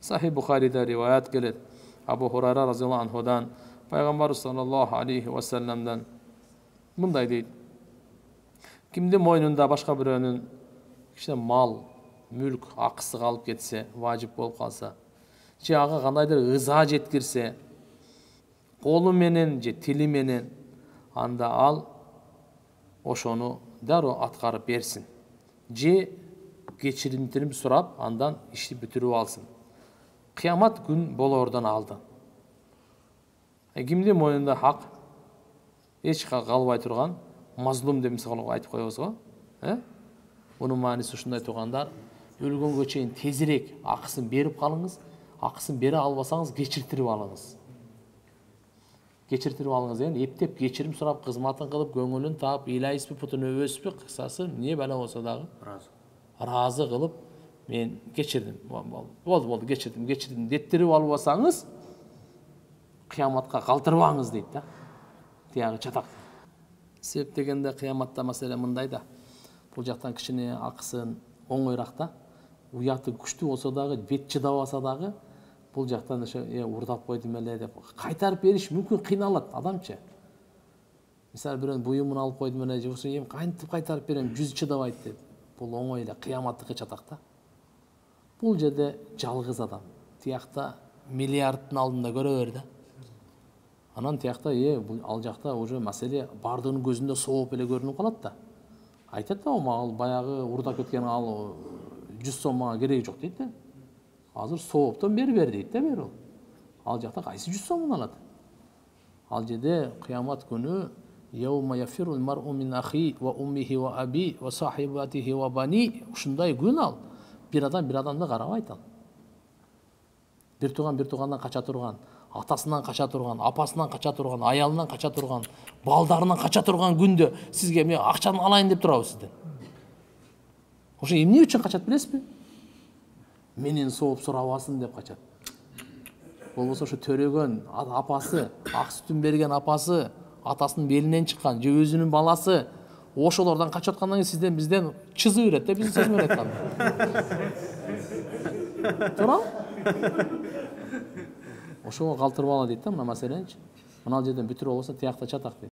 Sahih Bukhari'de rivayet gelir. Abu Hurayra radıyallahu anhudan, Peygamber sallallahu aleyhi ve sellem'den bunday deydi. Kimde moynunda başka birinin işte mal, mülk, akısı kalıp getse, vacip bolup kalsa, же ага кандайдыр ыза жеткирсе, колу менен же тили менен, анда ал ошону дароо аткарып берсин. Же кечирим сурап, андан ишти бүтүрүп алсын. Кыямат күн болоордон алдын. Кимдин мойнунда хак, эч калбай турган, мазлум деп мисалы айтып коебуз го. Мунун мааниси ушундай туугандар, өлгөнгө чейин тезирээк акысын берип калыңыз. Акысын бере албасаңыз кечиртирип алыңыз. Кечиртирип алыңыз дегени эптеп кечирим сурап, кызматын кылып, көңүлүн таап, ыйлайсызбы, путун өбөсүзбү, кысасы эмне бала болсо дагы ыраазы кылып, мен кечирдим, болду, кечирдим деттирип албасаңыз, кыяматка калтырбаңыз дейт да. Тиягы чатак. Себеп дегенде кыяматта маселе мындай да. Бул жактан кичине акысын оңойраак да. Уяты күчтүү болсо дагы, бет чыдабаса дагы, бул жактан ошо урдап койдум эле деп кайтарып бериш мүмкүн кыйналат адамча. Мисалы бирөөнүн буюмун алып койдум эле, же болсо эми кантип кайтарып берем, жүз чыдабайт деп. Бул оңой эле, кыяматтыкы чатак да. Бул жерде жалгыз адам. Тиякта миллиардтын алдында көрө бер да. Анан тиякта бул ал жакта уже маселе бардыгынын көзүндө сооп эле көрүнүп калат да. Айтат да, ал баягы урдап кеткен ал 100 сом мага кереги жок дейт да. Азыр сооптон бер дейт да бер ол. Ал жакта кайсы 100 сомун алат? Ал жерде кыямат күнү яума яфирул мар'у мин ахи ва уммихи ва аби ва сахибатихи ва бани, ушундай күн ал. Бир адам бир адамды карабайт ал. Бир туугандан кача турган, атасынан кача турган, апасынан кача турган, аялынан кача турган, балдарынан кача турган күндө сизге мен акчаны алайын деп турабы сизден? Ошо эмне үчүн качат билесизби? Менен сооп сурабасын деп качат. Болбосо ошо төрөгөн апасы, ак сүтүн берген апасы, атасынын белинен чыккан, же өзүнүн баласы, ошолордон качып аткандан кийин бизден чызы берет да, биздин сөз менен айтканда. Туурабы? Ошого калтырып ала дейт да, мына маселеничи. Мына жерден бүтүрүп алса, тиякта чатак дейт.